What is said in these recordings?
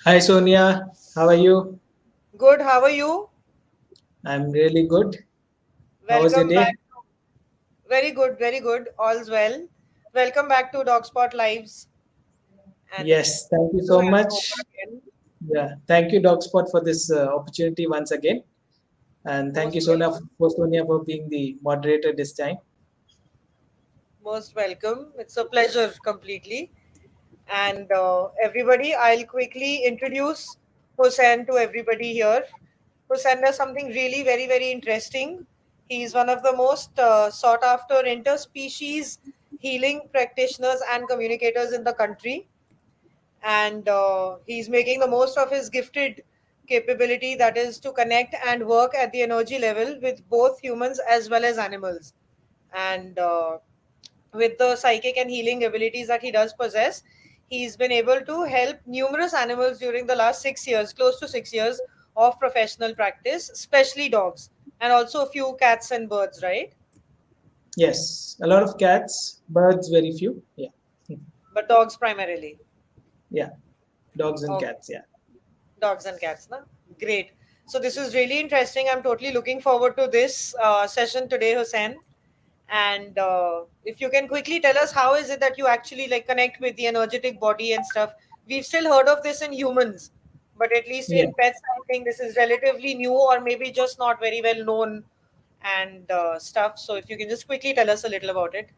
Hi Sonia, how are you? Good, how are you? I'm really good. How was your Welcome day? back. Very good, very good. All's well. Welcome back to Dogspot Lives, and it's Yes, thank you good to so have you over much. again. Yeah, thank you DogSpot for this opportunity once again, and thank you Most welcome. Sonia for being the moderator this time. Most welcome. It's a pleasure completely. And everybody, I'll quickly introduce Husein to everybody here. Husein does something really very, very interesting. He's one of the most sought after interspecies healing practitioners and communicators in the country. And he's making the most of his gifted capability, that is to connect and work at the energy level with both humans as well as animals. And with the psychic and healing abilities that he does possess, he's been able to help numerous animals during the last 6 years, close to 6 years of professional practice, especially dogs, and also a few cats and birds, right? Yes, a lot of cats, birds, very few. Yeah, But dogs primarily. yeah, dogs and Okay. cats. Yeah. Dogs and cats, na? Great. So this is really interesting. I'm totally looking forward to this session today, Hussein. And if you can quickly tell us, how is it that you actually like connect with the energetic body and stuff? We've still heard of this in humans, but at least Yeah. in pets, I think this is relatively new or maybe just not very well known and stuff. So if you can just quickly tell us a little about it.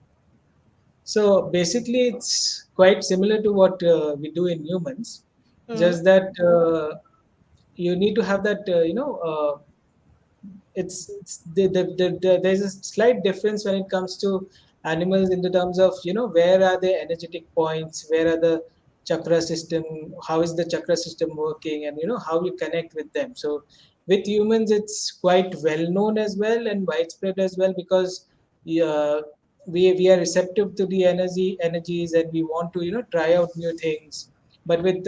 So basically, it's quite similar to what we do in humans, Hmm. just that you need to have that there's a slight difference when it comes to animals in the terms of where are the energetic points, where are the chakra system, how is the chakra system working, and how you connect with them. So with humans it's quite well known as well and widespread as well, because uh, we are receptive to the energies, and we want to try out new things. But with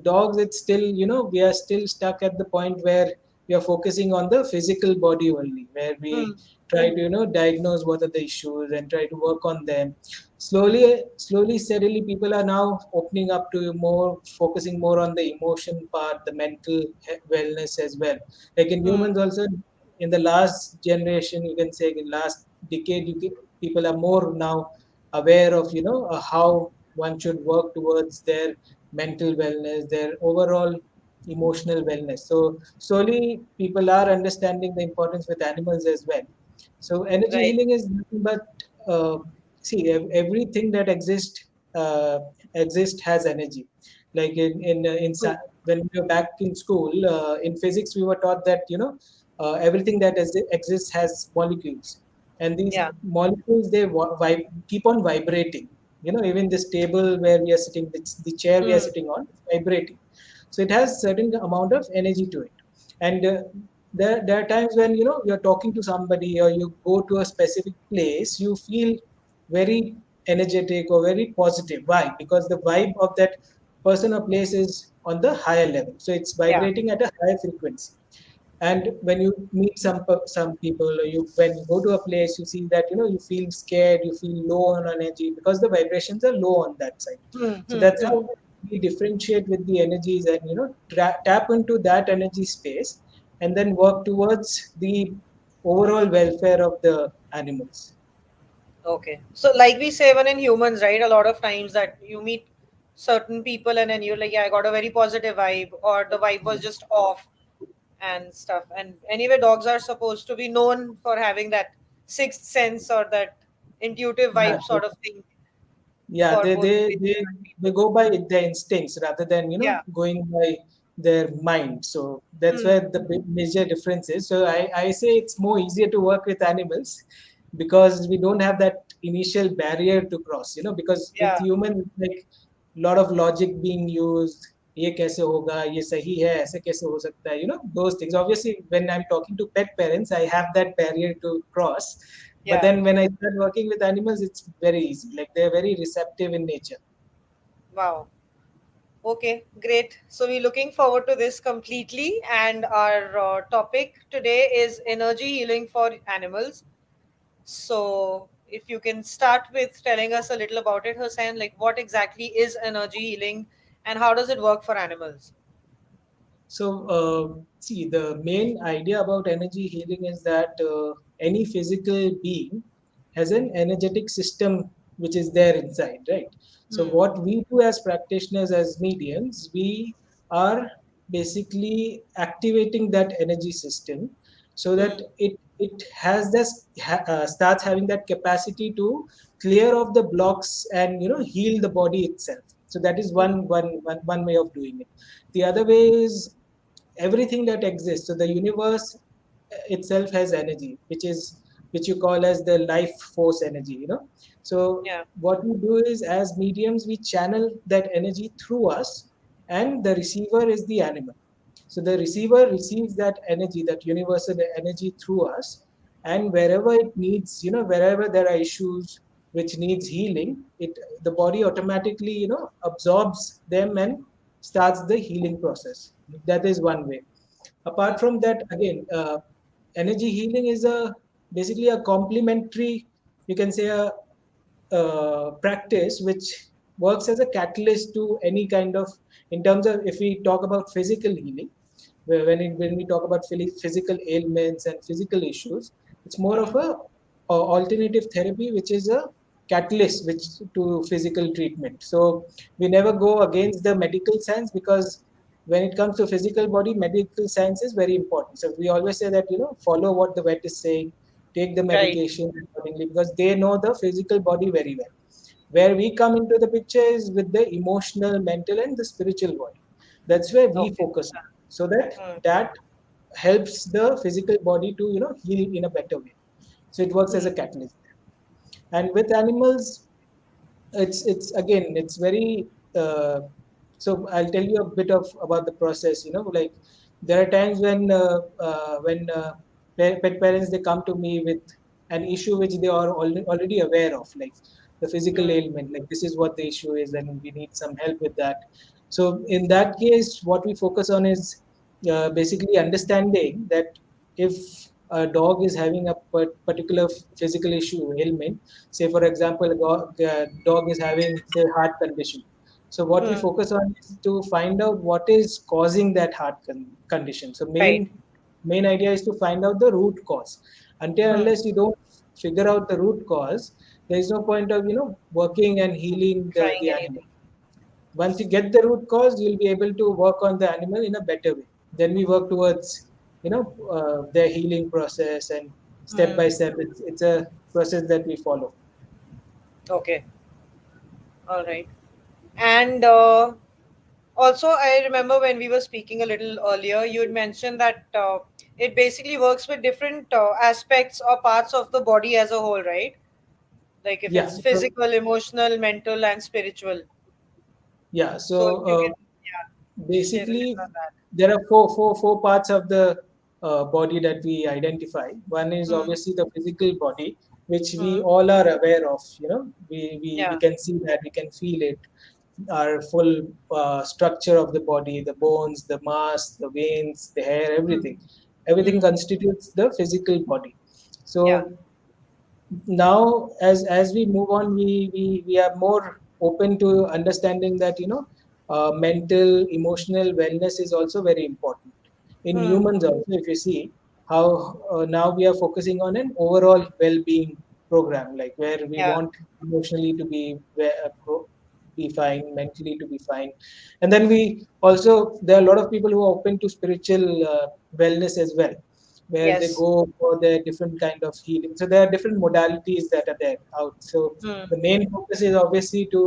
dogs it's still, we are still stuck at the point where we are focusing on the physical body only, where we Hmm. try to diagnose what are the issues and try to work on them. Slowly steadily people are now opening up to more, focusing more on the emotion part, the mental wellness as well. Like in Hmm. humans also, in the last generation, you can say in last decade, people are more now aware of how one should work towards their mental wellness, their overall emotional wellness. So slowly people are understanding the importance with animals as well. So energy Right. healing is nothing but uh, see, everything that uh, exists has energy. Like True. when we were back in school, in physics we were taught that everything that exists has molecules, and these Yeah. molecules keep on vibrating. Even this table where we are sitting, the chair we are Hmm. sitting on, is vibrating. So it has certain amount of energy to it. And there are times when you're talking to somebody or you go to a specific place, you feel very energetic or very positive. Why? Because the vibe of that person or place is on the higher level, so it's Yeah. vibrating at a higher frequency. And when you meet some people, or you when you go to a place, you see that you feel scared, you feel low on energy because the vibrations are low on that side. Hmm. So Hmm. that's Hmm. how we differentiate with the energies, and tap into that energy space, and then work towards the overall welfare of the animals. Okay. So, like we say, even in humans, right? A lot of times that you meet certain people and then you're like, yeah, I got a very positive vibe, or the vibe was just off and stuff. And anyway, dogs are supposed to be known for having that sixth sense or that intuitive Yeah, vibe sort of thing yeah, for they both they nature they and they people. go by their instincts rather than Yeah. going by their mind. So that's Hmm. where the major difference is. So I say it's more easier to work with animals because we don't have that initial barrier to cross. Because with Yeah. human, like lot of logic being used. ये कैसे होगा, ये सही है, ऐसे कैसे हो सकता है, those things. Obviously when I'm talking to pet parents, I have that barrier to cross. But Yeah. then when I start working with animals, it's very easy. Like they're very receptive in nature. Wow. Okay, great. So we're looking forward to this completely. And our topic today is energy healing for animals. So, if you can start with telling us a little about it, Hussein, like what exactly is energy healing And how does it work for animals? So, see, the main idea about energy healing is that any physical being has an energetic system which is there inside, right? So, Hmm. what we do as practitioners, as mediums, we are basically activating that energy system so that Hmm. it has this starts having that capacity to clear off the blocks and heal the body itself. So that is Hmm. one way of doing it. The other way is everything that exists. So the universe itself has energy, which you call as the life force energy. So Yeah. what we do is, as mediums, we channel that energy through us, and the receiver is the animal. So the receiver receives that energy, that universal energy through us, and wherever it needs, wherever there are issues which needs healing, the body automatically, absorbs them and starts the healing process. That is one way. Apart from that, again, energy healing is a basically a complementary, you can say, a practice which works as a catalyst to any kind of, in terms of, if we talk about physical healing, when we talk about physical ailments and physical issues, it's more of Hmm. a alternative therapy, which is a catalyst which to physical treatment. So we never go against the medical science, because when it comes to physical body, medical science is very important. So we always say that, follow what the vet is saying, take the Right. medication accordingly, because they know the physical body very well. Where we come into the picture is with the emotional, mental, and the spiritual body. That's where we Okay. focus on, so that Hmm. that helps the physical body to heal in a better way. So it works as Hmm. a catalyst. And with animals, it's again, it's very so I'll tell you a bit of about the process. Like, there are times when pet parents, they come to me with an issue which they are already aware of, like the physical Hmm. ailment, like this is what the issue is and we need some help with that. So in that case, what we focus on is basically understanding that if a dog is having a particular physical issue, ailment, say for example, a dog is having, say, heart condition. So what we Hmm. focus on is to find out what is causing that condition. So Right. main idea is to find out the root cause. Until Hmm. unless you don't figure out the root cause, there is no point of working and healing Trying the animal. anything. Once you get the root cause, you'll be able to work on the animal in a better way. Then we work towards their healing process, and step Hmm. by step, it's a process that we follow. Okay. All right. And also, I remember when we were speaking a little earlier, you had mentioned that it basically works with different aspects or parts of the body as a whole, right? Like if Yeah. it's So physical, emotional, mental, and spiritual. yeah. So if you can, yeah, share a Basically, little on that. there are four parts of the body that we identify. One is Hmm. obviously the physical body, which we Hmm. all are aware of. We Yeah. can see that, we can feel it, our full structure of the body, the bones, the mass, the veins, the hair, Hmm. everything Hmm. constitutes the physical body. Yeah. So now, as we move on, we are more open to understanding that mental, emotional wellness is also very important in Hmm. humans also. If you see how now we are focusing on an overall well-being program, like where we Yeah. want emotionally to be fine, mentally to be fine. And then we also, there are a lot of people who are open to spiritual wellness as well, where they Yes. go for their different kind of healing. So there are different modalities that are there out. So Hmm. the main focus is obviously to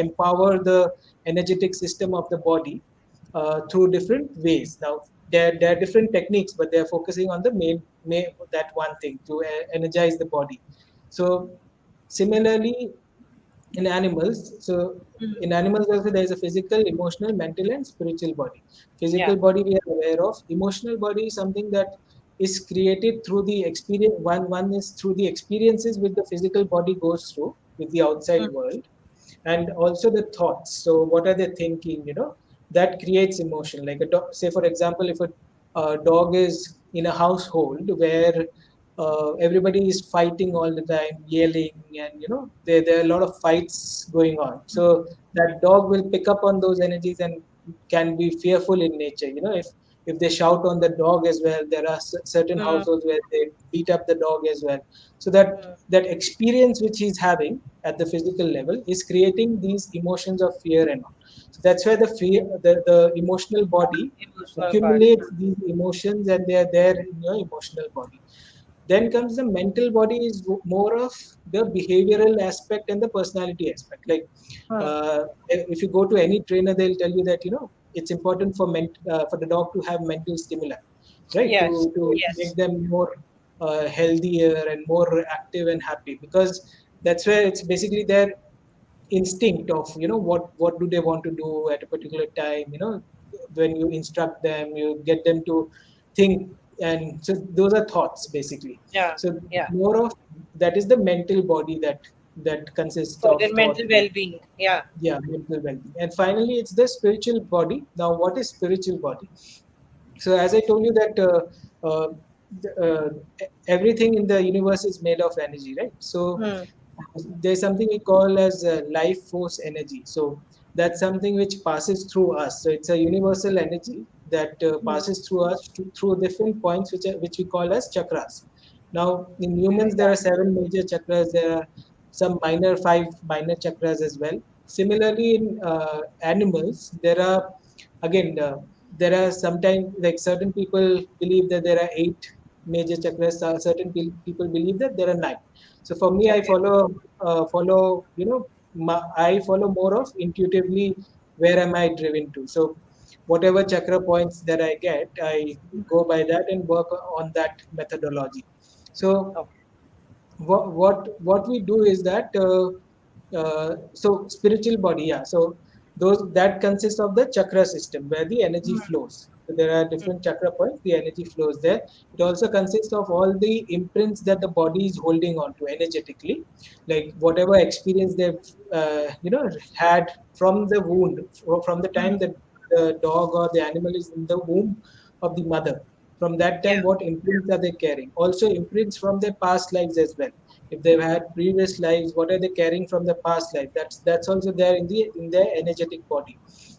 empower the energetic system of the body through different ways. Now there are different techniques, but they are focusing on the main that one thing, to energize the body. So similarly, in animals, so in animals also, there is a physical, emotional, mental, and spiritual body. Yeah. Physical body we are aware of. Emotional body is something that is created through the experience. One is through the experiences which the physical body goes through with the outside Hmm. world, and also the thoughts. So what are they thinking, that creates emotion. Like say for example, if a dog is in a household where everybody is fighting all the time, yelling, and there are a lot of fights going on. So that dog will pick up on those energies and can be fearful in nature. If they shout on the dog as well, there are certain Mm, households where they beat up the dog as well. So that experience which he's having at the physical level is creating these emotions of fear and all. So that's where the emotional body emotional part. accumulates these emotions, and they are there in your emotional body. Then comes the mental body, is more of the behavioral aspect and the personality aspect. Like, Hmm. if you go to any trainer, they'll tell you that it's important for the dog to have mental stimuli, right? Yes. To Yes. make them more healthier and more active and happy, because that's where it's basically their instinct of what do they want to do at a particular time. When you instruct them, you get them to think, and so those are thoughts basically. Yeah. So Yeah. more of that is the mental body that consists For of their thought. mental well-being. Yeah. Yeah, mental well-being. And finally, it's the spiritual body. Now, what is spiritual body? So as I told you that everything in the universe is made of energy, right? So Hmm. there's something we call as life force energy. So that's something which passes through us. So it's a universal energy that Hmm. passes through us through different points which we call as chakras. Now in humans there are seven major chakras. There are some five minor chakras as well. Similarly, in animals, there are again there are sometimes, like, certain people believe that there are eight major chakras. Certain people believe that there are nine. So for me, I Okay. follow I follow more of intuitively, where am I driven to. So whatever chakra points that I get, I go by that and work on that methodology. So Okay. what we do is that so spiritual body, yeah. So those that consists of the chakra system where the energy flows. So there are different chakra points, the energy flows there. It also consists of all the imprints that the body is holding on to energetically, like whatever experience they've had from the wound, from the time that the dog or the animal is in the womb of the mother. From that Yeah. time, what imprints are they carrying? Also imprints from their past lives as well. If they've had previous lives, what are they carrying from the past life? That's also there in their energetic body.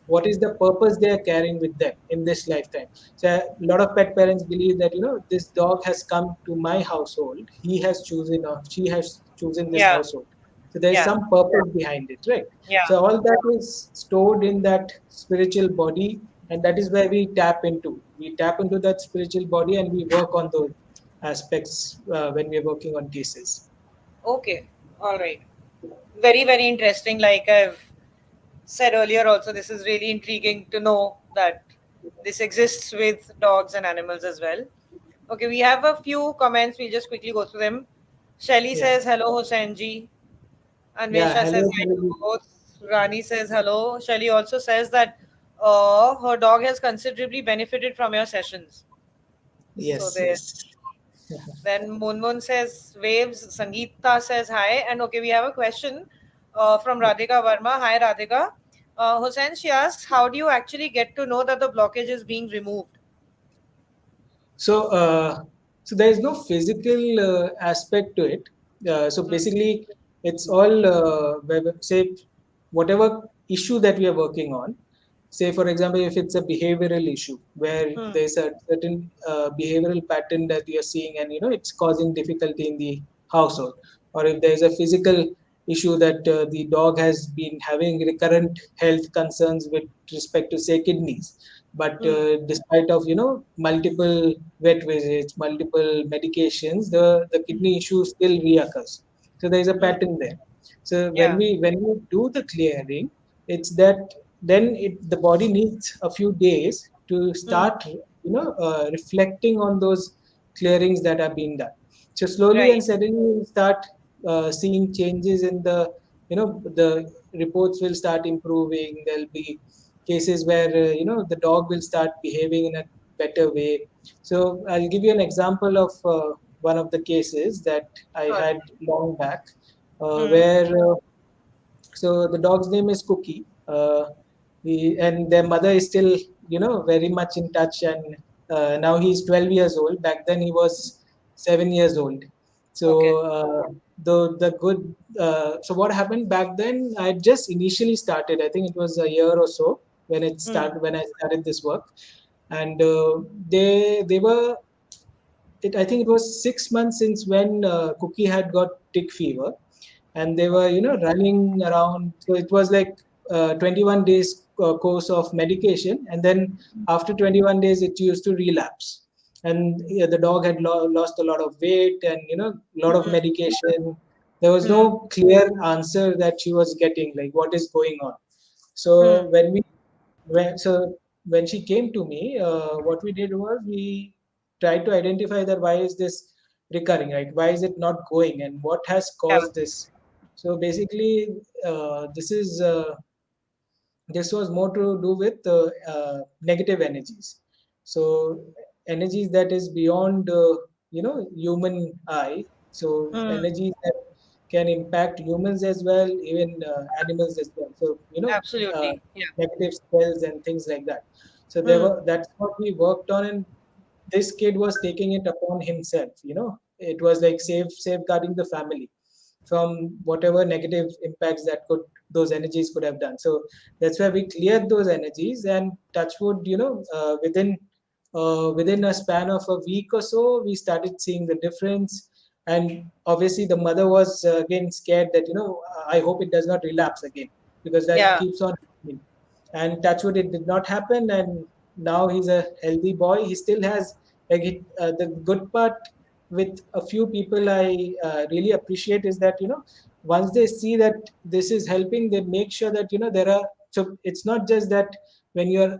What is the purpose they are carrying with them in this lifetime? So a lot of pet parents believe that this dog has come to my household, he has chosen, or she has chosen this Yeah. household. So there is Yeah. some purpose behind it, right? Yeah. So all that is stored in that spiritual body, and that is where we tap into. We tap into that spiritual body, and we work on those aspects when we are working on cases. Okay. All right. Very, very interesting. Like I've said earlier, also, this is really intriguing to know that this exists with dogs and animals as well. Okay, we have a few comments. We'll just quickly go through them. Shelly Yeah. says hello, Hussein ji. Yeah. Anvesha says Hello. hi to Hello. both. Rani says hello. Shelly also says that her dog has considerably benefited from your sessions. So Yes. there. Yes. Then Munmun says waves. Sangeeta says hi. And okay, we have a question from Radhika Verma. Hi, Radhika. Hussein, she asks, how do you actually get to know that the blockage is being removed? So, there is no physical aspect to it. So Hmm. basically, it's all say whatever issue that we are working on. Say, for example, if it's a behavioral issue where Hmm. there's a certain behavioral pattern that you're seeing, and it's causing difficulty in the household, or if there's a physical issue that the dog has been having recurrent health concerns with respect to, say, kidneys, but Hmm. despite of multiple vet visits, multiple medications, the kidney issue still reoccurs. So there is a Hmm. pattern there. So Yeah. when we do the clearing, it's that then the body needs a few days to Hmm. start reflecting on those clearings that are being done. So slowly Right. and suddenly we start seeing changes in the reports will start improving. There'll be cases where the dog will start behaving in a better way. So I'll give you an example of one of the cases that I Sure. had long back, Hmm. where so the dog's name is Cookie. And their mother is still very much in touch, and now he's 12 years old. Back then he was 7 years old. So Okay. the good so what happened back then, I just initially started, I think it was a year or so Hmm. when I started this work. And they were it I think it was 6 months since when Cookie had got tick fever, and they were, Okay. running around. So it was like 21 days course of medication, and then after 21 days it used to relapse. And yeah, the dog had lost a lot of weight, and a lot of Hmm. medication. There was Hmm. no clear answer that she was getting, like what is going on. Hmm. So when she came to me, what we did was we tried to identify that why is this recurring, right? Why is it not going, and what has Yeah. caused this? So basically, this was more to do with negative energies. So energies that is beyond human eye. So Hmm. energies that can impact humans as well, even animals as well. So Absolutely. Yeah. negative spells and things like that. So Hmm. that's what we worked on, and this kid was taking it upon himself. It was like safeguarding the family from whatever negative impacts that could those energies could have done. So that's why we cleared those energies, and touchwood, within a span of a week or so, we started seeing the difference. And obviously the mother was again scared that I hope it does not relapse again, because that Yeah. keeps on happening. And touchwood, it did not happen, and now he's a healthy boy. He still has, like, the good part with a few people I really appreciate is that once they see that this is helping, they make sure that there are. So it's not just that when your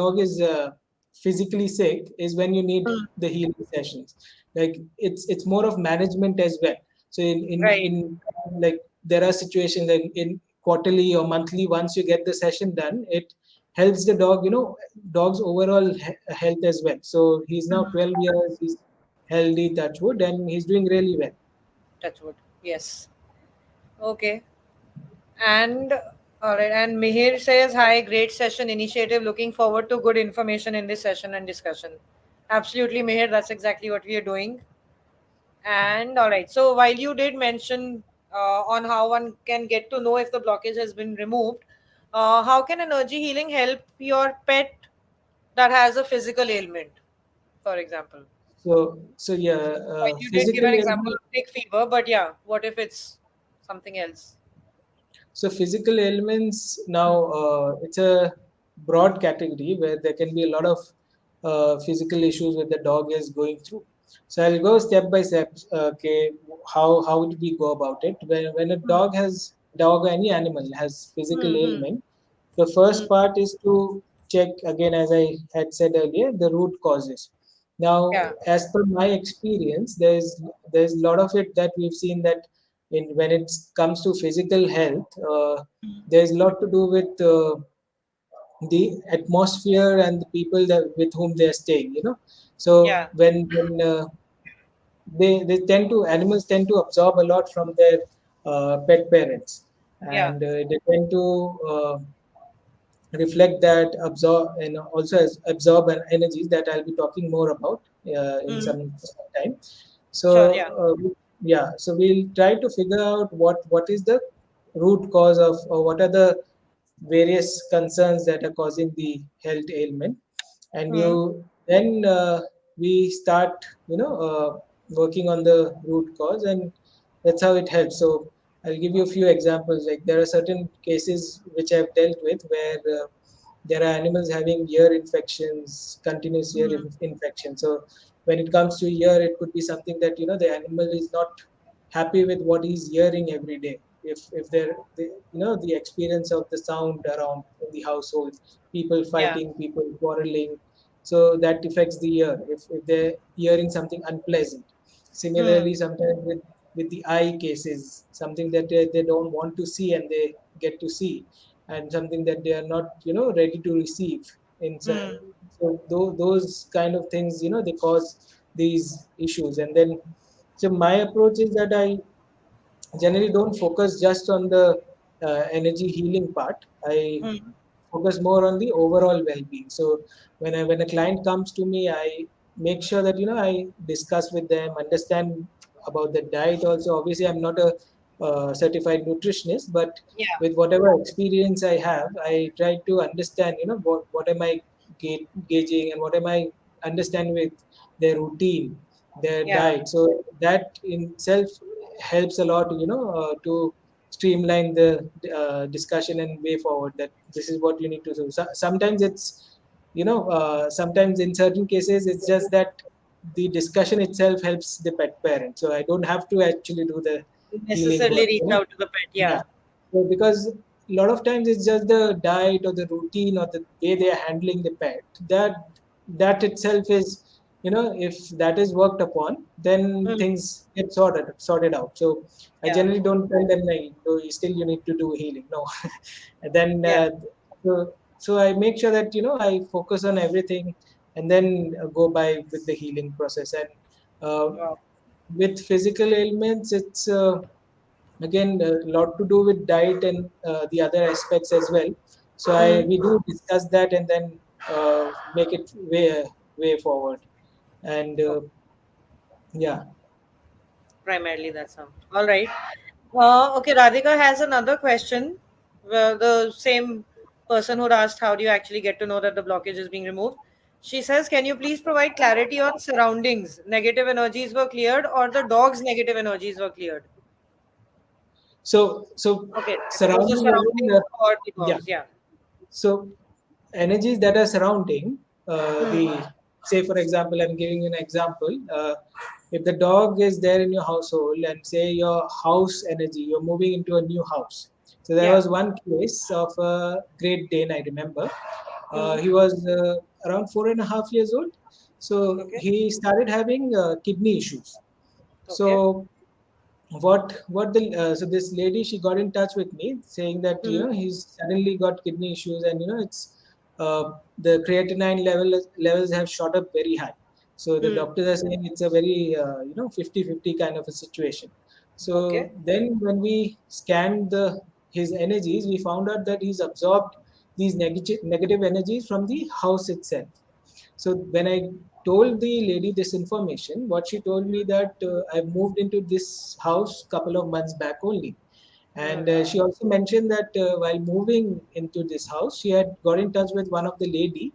dog is physically sick is when you need Hmm. the healing sessions. Like it's more of management as well. So Right. in like there are situations in quarterly or monthly, once you get the session done, it helps the dog, dog's overall health as well. So he's now 12 years, he's healthy, touch wood, and he's doing really well. Touch wood. Yes. Okay. And all right. And Mihir says, "Hi, great session initiative. Looking forward to good information in this session and discussion." Absolutely, Mihir. That's exactly what we are doing. And all right. So while you did mention on how one can get to know if the blockage has been removed, how can energy healing help your pet that has a physical ailment, for example? So yeah, While you did give physical an example ailment. of tick fever, but yeah, what if it's something else? So physical ailments now, it's a broad category where there can be a lot of physical issues that the dog is going through. So I'll go step by step. Okay, how do we go about it? When a dog or any animal has physical Hmm. Hmm. ailment, the Hmm. first part is to check again, as I had said earlier, the root causes. Now, Yeah. as per my experience, there's a lot of it that we've seen that when it comes to physical health, there's a lot to do with the atmosphere and the people that with whom they're staying. So Yeah. when they tend to animals tend to absorb a lot from their pet parents, Yeah. and they tend to reflect that, absorb, and also absorb an energies that I'll be talking more about in Hmm. some time. So Sure. Yeah. yeah, so we'll try to figure out what is the root cause of, or what are the various concerns that are causing the health ailment, and Hmm. then we start working on the root cause, and that's how it helps. So I'll give you a few examples. Like there are certain cases which I've dealt with where there are animals having ear infections, continuous ear Hmm. infection. So when it comes to ear, it could be something that the animal is not happy with what he's hearing every day. If the experience of the sound around in the household, people Yeah. fighting, people quarreling, so that affects the ear. If they're hearing something unpleasant, Hmm. similarly sometimes with the eye cases, something that they don't want to see and they get to see, and something that they are not ready to receive in Hmm. so those kind of things, they cause these issues. And then so my approach is that I generally don't focus just on the energy healing part. I Hmm. focus more on the overall well-being. So when a client comes to me, make sure that I discuss with them, understand about the diet also. Obviously, I'm not a certified nutritionist, but Yeah. with whatever experience I have, I try to understand what am I gauging, and what am I understanding with their routine, their Yeah. diet. So that in itself helps a lot, to streamline the discussion and way forward, that this is what you need to do. Sometimes it's sometimes in certain cases it's just that the discussion itself helps the pet parent, so I don't have to actually do the healing Necessarily work, reach out to the pet. yeah. Yeah. So because a lot of times it's just the diet or the routine or the way they are handling the pet, that itself is, if that is worked upon, then Mm. things get sorted out. So I Yeah. generally don't tell them, like, no, still you need to do healing. No. And then Yeah. so I make sure that I focus on everything, and then go by with the healing process. And uh, Wow. with physical ailments, it's again a lot to do with diet and the other aspects as well. So I Mm. we do discuss that, and then make it way forward. And Oh, yeah. primarily that's how. All right. Okay, Radhika has another question. The same person who asked, how do you actually get to know that the blockage is being removed? She says, can you please provide clarity on surroundings? Negative energies were cleared, or the dog's negative energies were cleared? So Okay, it was the surrounding, as in, surroundings or the yeah. dogs. Yeah. So energies that are surrounding Hmm. the, say for example, I'm giving you an example. If the dog is there in your household, and say your house energy, you're moving into a new house. So there Yeah. was one case of a Great Dane, I remember. Hmm. He was around 4.5 years old. So Okay. he started having kidney issues. Okay. So what the so this lady, she got in touch with me saying that Hmm. he's suddenly got kidney issues, and it's the creatinine levels have shot up very high. So the Hmm. doctors are saying it's a very 50-50 kind of a situation. Okay. So then when we scanned the his energies, we found out that he's absorbed these negative energies from the house itself. So when I told the lady this information, what she told me that I moved into this house couple of months back only. And Hmm. she also mentioned that while moving into this house, she had got in touch with one of the lady,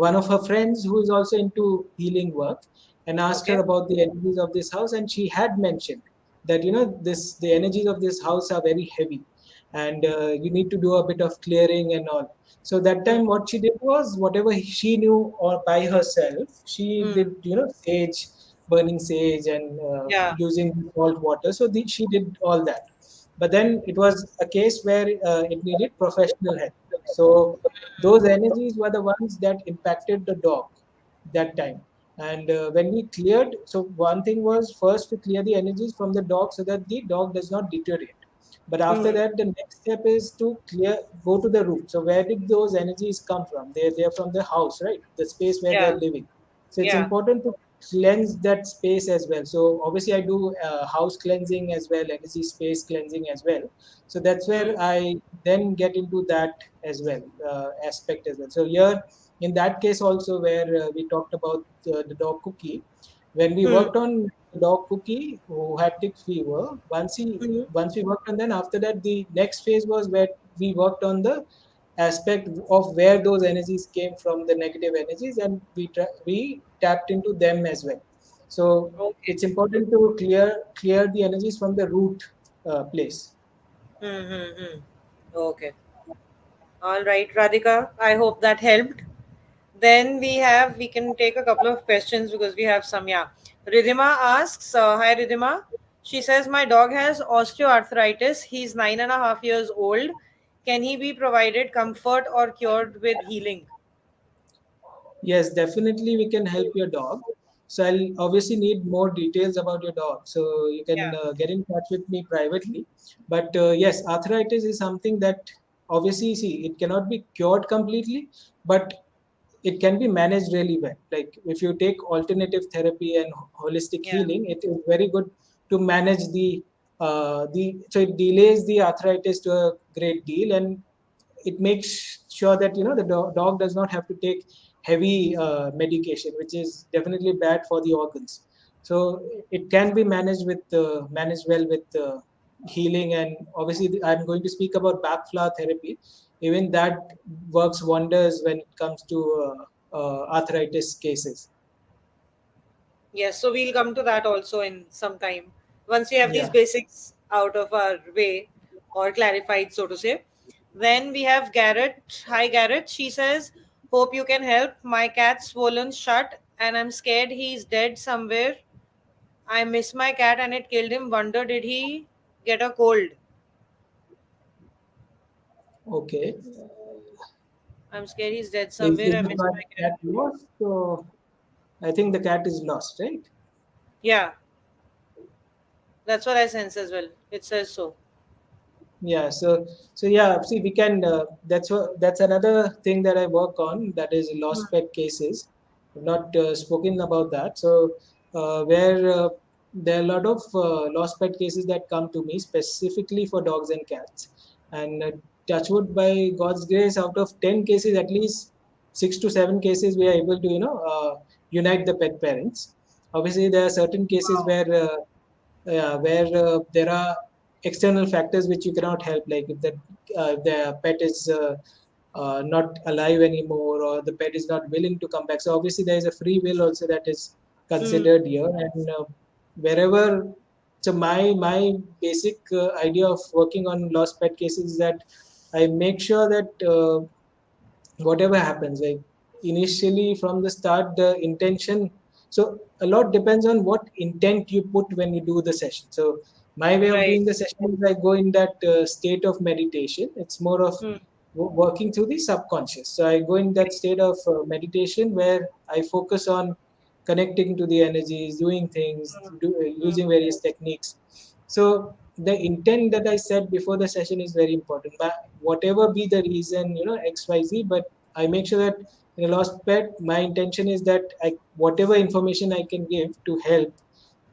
one of her friends who is also into healing work, and asked her Okay. about the energies of this house. And she had mentioned that the energies of this house are very heavy, and you need to do a bit of clearing and all. So that Hmm. time, what she did was, whatever she knew or by herself, she Hmm. did, sage, burning sage, and Yeah. using salt water. So she did all that. But then it was a case where it needed professional help. So those energies were the ones that impacted the dog that time. And when we cleared, so one thing was first to clear the energies from the dog so that the dog does not deteriorate. But after Hmm. that, the next step is to go to the root. So where did those energies come from? They're from the house, right? The space where they're Yeah. living. So it's Yeah. important to cleanse that space as well. So obviously, I do house cleansing as well, energy space cleansing as well. So that's where Hmm. I then get into that as well, aspect as well. So here, in that case also, where we talked about the dog Cookie, when we Hmm. worked on the dog Cookie who had tick fever, Hmm. once we worked on, then after that the next phase was where we worked on the aspect of where those energies came from, the negative energies, and we tapped into them as well. So Okay. it's important to clear the energies from the root place. Hmm. Hmm. Hmm. Okay. All right, Radhika. I hope that helped. Then we can take a couple of questions because we have some. Yeah. Ridhima asks, hi Ridhima. She says, my dog has osteoarthritis. He's 9.5 years old. Can he be provided comfort or cured with healing? Yes, definitely we can help your dog. So I'll obviously need more details about your dog. So you can Yeah. get in touch with me privately. But yes, arthritis is something that obviously, see, it cannot be cured completely, but it can be managed really well. Like if you take alternative therapy and holistic Yeah. healing, it is very good to manage the so it delays the arthritis to a great deal, and it makes sure that the dog does not have to take heavy medication, which is definitely bad for the organs. So it can be managed well with healing. And obviously I'm going to speak about backflow therapy. Even that works wonders when it comes to arthritis cases. Yes, so we'll come to that also in some time. Once we have these Yeah. basics out of our way or clarified, so to say. Then we have Garrett. Hi, Garrett. She says, hope you can help. My cat's swollen shut and I'm scared he's dead somewhere. I miss my cat and it killed him. Wonder did he get a cold? Okay. I'm scared he's dead Is somewhere. I the miss my cat. cat lost? So I think the cat is lost, right? Yeah, that's what I sense as well. It says so. Yeah, so yeah, see, we can. That's another thing that I work on. That is Hmm. lost pet cases. I've not spoken about that. So where there are a lot of lost pet cases that come to me specifically for dogs and cats, and touchwood, by God's grace, out of 10 cases, at least 6 to 7 cases, we are able to unite the pet parents. Obviously, there are certain cases Wow. where where there are external factors which you cannot help, like if the pet is not alive anymore, or the pet is not willing to come back. So obviously there is a free will also that is Hmm. considered here. And wherever, so my basic idea of working on lost pet cases is that I make sure that whatever happens, like initially from the start, the intention, so a lot depends on what intent you put when you do the session. So my way of Right. doing the session is I go in that state of meditation. It's more of Hmm. working through the subconscious. So I go in that state of meditation where I focus on connecting to the energies, doing things, Hmm. Hmm. using various techniques. So the intent that I set before the session is very important. But whatever be the reason, XYZ, but I make sure that in a lost pet, my intention is that whatever information I can give to help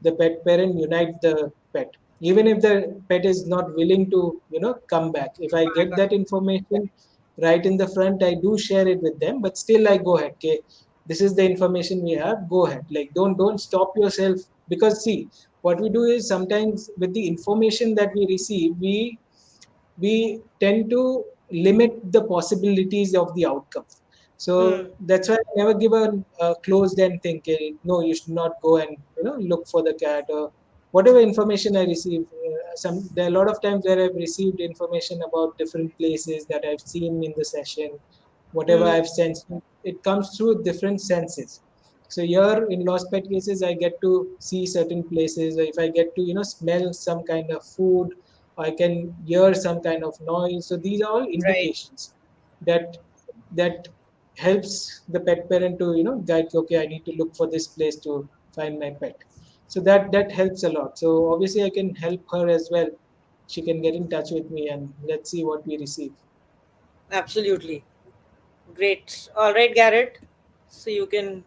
the pet parent unite the pet. Even if the pet is not willing to, come back. If I get that information right in the front, I do share it with them, but still I go ahead. Okay, this is the information we have. Go ahead. Like don't stop yourself, because see, what we do is sometimes with the information that we receive, we tend to limit the possibilities of the outcome. Hmm. So that's why I never give a closed end thing. Okay, no, you should not go and look for the cat, or whatever information I receive. There are a lot of times where I've received information about different places that I've seen in the session. Whatever Hmm. I've sensed, it comes through different senses. So here in lost pet cases, I get to see certain places. Or if I get to smell some kind of food, I can hear some kind of noise. So these are all Right. indications that that helps the pet parent to guide. Okay, I need to look for this place to find my pet. So that helps a lot. So obviously, I can help her as well. She can get in touch with me, and let's see what we receive. Absolutely. Great. All right, Garrett. So you can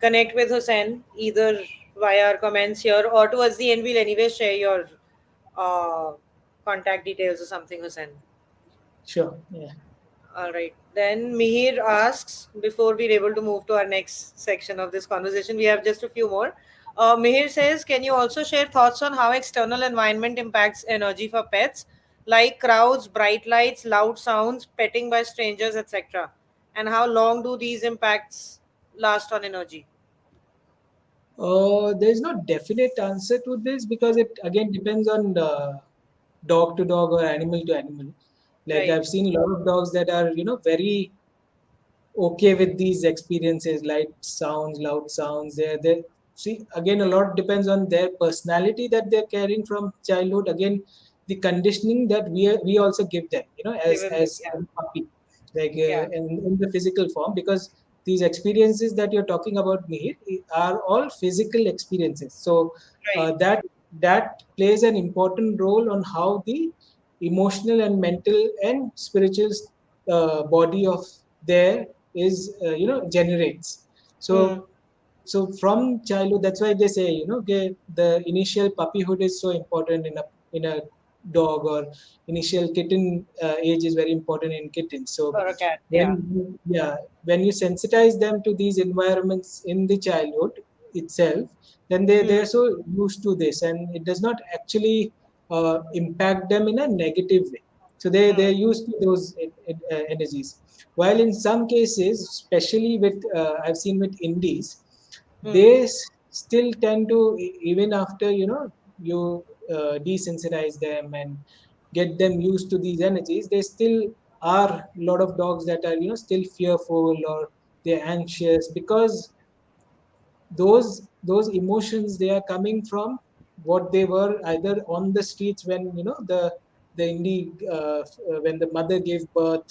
connect with Hussein either via our comments here or towards the end, we'll anyway share your uh, contact details or something, Hussein. Sure. Yeah. All right. Then Mihir asks, before we're able to move to our next section of this conversation, we have just a few more. Mihir says, can you also share thoughts on how external environment impacts energy for pets, like crowds, bright lights, loud sounds, petting by strangers, etc.? And how long do these impacts last on energy? There's no definite answer to this, because it again depends on dog to dog or animal to animal. Like Right. I've seen a lot of dogs that are very okay with these experiences, light sounds, loud sounds. They see, again, a lot depends on their personality that they're carrying from childhood. Again, the conditioning that we also give them, Given them, as yeah. a puppy, like Yeah. in the physical form, because these experiences that you're talking about, Mihir, are all physical experiences. So Right. that plays an important role on how the emotional and mental and spiritual body of their is generates. Hmm. So from childhood, that's why they say, okay, the initial puppyhood is so important in a dog, or initial kitten age is very important in kittens. So For a cat, when yeah. yeah, when you sensitize them to these environments in the childhood itself, then they Hmm. are so used to this, and it does not actually impact them in a negative way. So they're Hmm. used to those energies. While in some cases, especially with I've seen with indies, Hmm. they still tend to even after you desensitize them and get them used to these energies, they still are a lot of dogs that are still fearful, or they're anxious, because those emotions, they are coming from what they were either on the streets when the indie when the mother gave birth.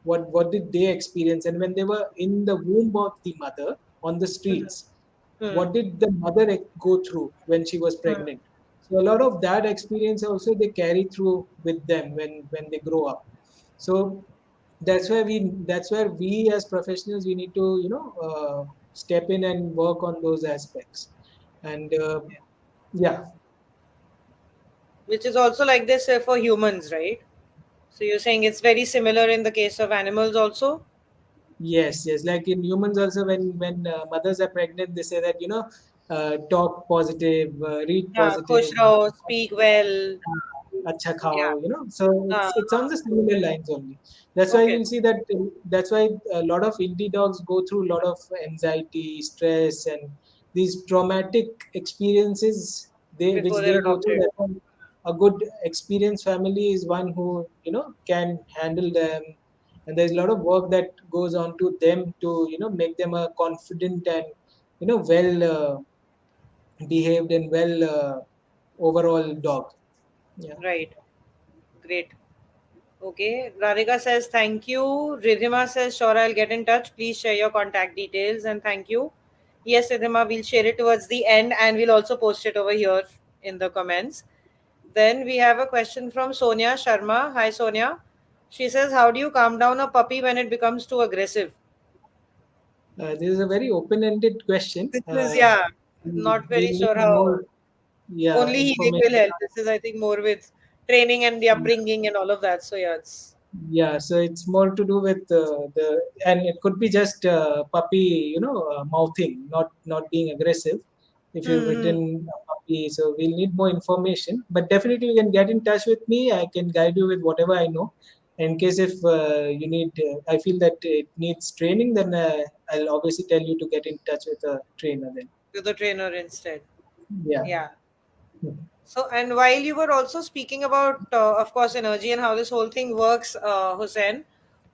What did they experience, and when they were in the womb of the mother on the Hmm. streets, Hmm. what did the mother go through when she was Hmm. pregnant. So a lot of that experience also they carry through with them when they grow up. So that's where we as professionals, we need to step in and work on those aspects. And yeah. Which is also like this for humans, right? So you're saying it's very similar in the case of animals also? Yes, like in humans also, when mothers are pregnant, they say that talk positive, read Yeah, khush positive, raho, speak well. acha khao, Yeah. so Uh, it's on the similar lines only. That's why okay. you'll see that that's why a lot of indie dogs go through a lot of anxiety, stress, and these traumatic experiences which Before they they're go through. adopted. That one, a good experienced family is one who can handle them, and there's a lot of work that goes on to them to make them a confident and well behaved and well overall dog. Yeah. Right. Great. Okay. Radhika says thank you. Ridhima says sure I'll get in touch. Please share your contact details and thank you. Yes, Ridhima, we'll share it towards the end and we'll also post it over here in the comments. Then we have a question from Sonia Sharma. Hi Sonia. She says, how do you calm down a puppy when it becomes too aggressive? This is a very open-ended question. This is, yeah, not We very need sure how. more, yeah, Only healing will information. help. This is, I think, more with training and the upbringing and all of that. So, yeah, it's. Yeah, so it's more to do with and it could be just puppy, mouthing, not being aggressive. If you've Hmm. written a puppy, so we'll need more information. But definitely, you can get in touch with me. I can guide you with whatever I know. In case if you need, I feel that it needs training, then I'll obviously tell you to get in touch with a trainer. Then, To the trainer instead. yeah. Yeah. So, and while you were also speaking about, of course, energy and how this whole thing works, Hussein,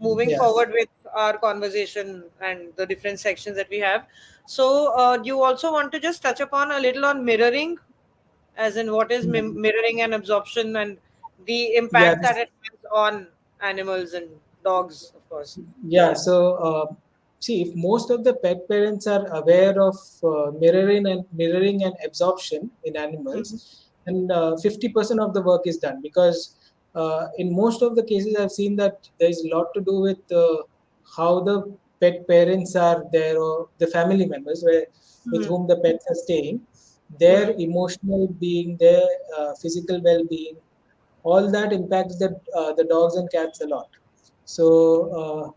moving Yeah. forward with our conversation and the different sections that we have. So, do you also want to just touch upon a little on mirroring, as in what is mirroring and absorption and the Yeah. impact that it has on animals and dogs, of course. Yeah, so see, if most of the pet parents are aware of mirroring and absorption in Mhm. animals, then 50% of the work is done. Because in most of the cases, I've seen that there is a lot to do with how the pet parents are there, or the family members with Hmm. whom the pets are staying, their Hmm. emotional being, their physical well-being, all that impacts the dogs and cats a lot. So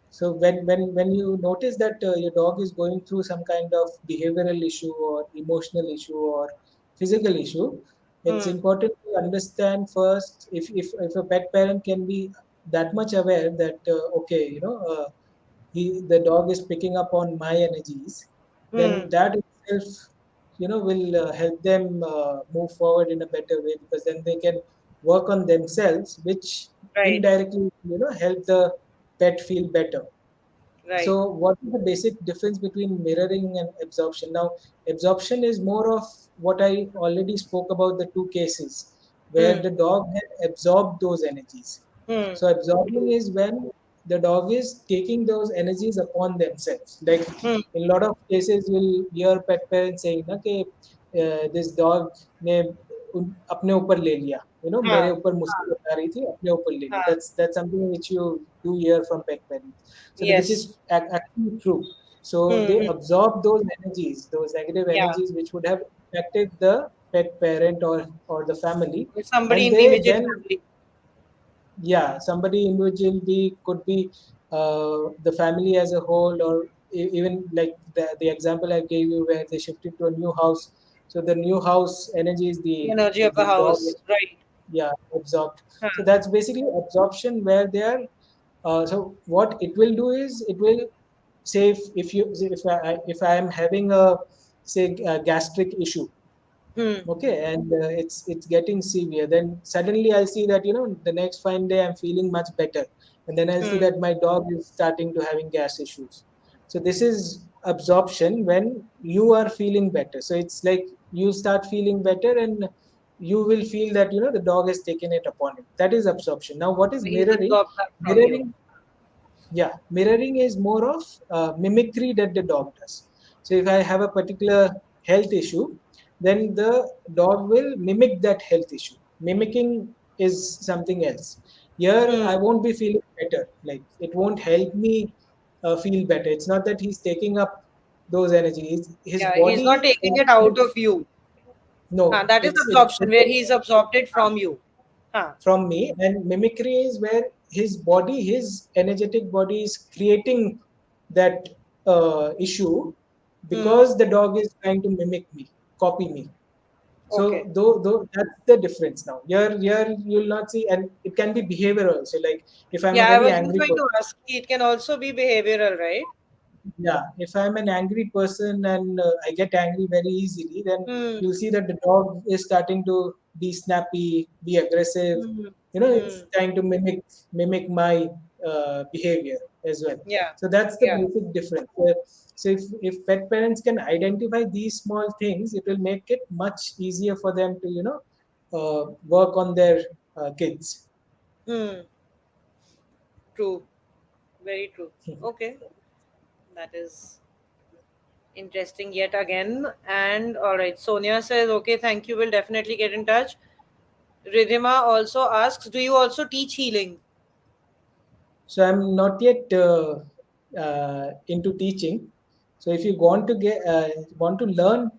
so when you notice that your dog is going through some kind of behavioral issue or emotional issue or physical issue, it's Hmm. important to understand first, if a pet parent can be that much aware that okay, the dog is picking up on my energies, then Hmm. that itself will help them move forward in a better way, because then they can work on themselves, which Right. indirectly help the pet feel better. Right. So, what is the basic difference between mirroring and absorption? Now, absorption is more of what I already spoke about, the two cases where Hmm. the dog had absorbed those energies. Hmm. So, absorbing is when the dog is taking those energies upon themselves. Like Hmm. in a lot of cases, you'll hear pet parents saying, "Na कि this dog ने अपने ऊपर ले लिया, मेरे हाँ, ऊपर मुस्कुर बता रही थी, अपने ऊपर ले लिया." हाँ. That's something which you do hear from pet parents. So which is Yes. actually true. So Hmm. they Hmm. absorb those energies, those negative Yeah. energies which would have impacted the pet parent or the family, With somebody and in the they immediate then, family. yeah, somebody individual be could be the family as a whole, or even like the example I gave you where they shifted to a new house. So the new house energy is The energy of the the dog, house, right? yeah, absorbed. So Huh. that's basically absorption where they are. So what it will do is it will say if I am having a, say, a gastric issue, Hmm. okay, and it's getting severe, then suddenly I'll see that the next fine day I'm feeling much better, and then I'll see Hmm. that my dog is starting to having gas issues. So this is absorption when you are feeling better. So it's like you start feeling better, and you will feel that the dog has taken it upon him. That is absorption. Now what is He's mirroring? absorbed that from you. Mirroring, yeah, mirroring is more of mimicry that the dog does. So if I have a particular health issue, then the dog will mimic that health issue. Mimicking is something else. Here, Hmm. I won't be feeling better. Like it won't help me feel better. It's not that he's taking up those energies. His Yeah, he's not body, taking it out of you. Huh. no, That is it's absorption, where he's absorbed it from you. Huh. from me, and mimicry is where his energetic body is creating that issue Hmm. because the dog is trying to mimic me, copy me. Okay. So though that's the difference. Now here you'll not see, and it can be behavioral also. Like if I'm a Yeah, I very was just angry going person, to ask. It can also be behavioral, right? yeah, if I'm an angry person and I get angry very easily, then Hmm. you'll see that the dog is starting to be snappy, be aggressive. Hmm. It's Hmm. trying to mimic my behavior as well. Yeah. So that's the Yeah. basic difference. So if pet parents can identify these small things, it will make it much easier for them to work on their kids. Hmm. True. Very true. Okay. That is interesting yet again. And all right, Sonia says, okay, thank you. We'll definitely get in touch. Ridhima also asks, do you also teach healing? So I'm not yet into teaching. So if you want to learn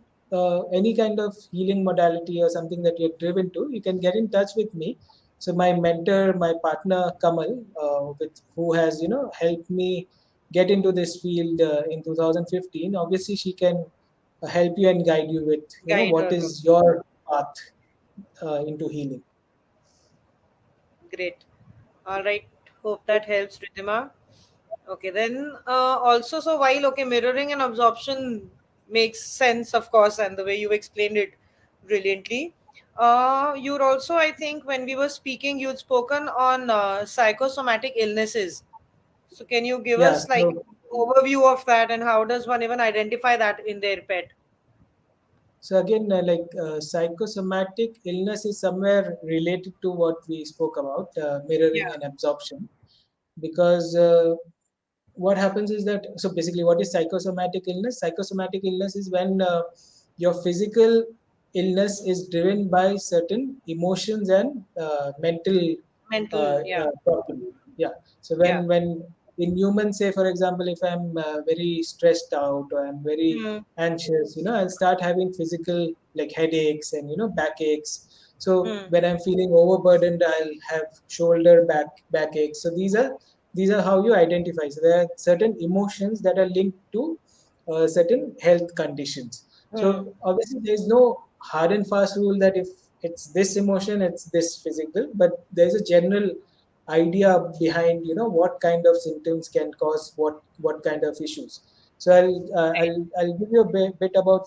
any kind of healing modality or something that you're driven to, you can get in touch with me. So my mentor, my partner Kamal, with who has helped me get into this field in 2015. Obviously, she can help you and guide you with Guide what her is also. your path into healing. Great. All right. Hope that helps, Ridhima. Okay, then also, so while okay, mirroring and absorption makes sense, of course, and the way you explained it brilliantly. You'd also, I think, when we were speaking, you'd spoken on psychosomatic illnesses. So, can you give Yeah. us like So overview of that, and how does one even identify that in their pet? So again, psychosomatic illness is somewhere related to what we spoke about, mirroring Yeah. and absorption. Because what happens is that, so basically, what is psychosomatic illness? Psychosomatic illness is when your physical illness is driven by certain emotions and mental Mental. Yeah. problem. Yeah. So Yeah. when in humans, say for example, if I'm very stressed out or I'm very Hmm. anxious, I'll start having physical like headaches and backaches. So Hmm. when I'm feeling overburdened, I'll have shoulder backaches. So these are how you identify. So there are certain emotions that are linked to certain health conditions. Hmm. So obviously, there is no hard and fast rule that if it's this emotion, it's this physical. But there's a general idea behind what kind of symptoms can cause what kind of issues. So I'll give you a bit about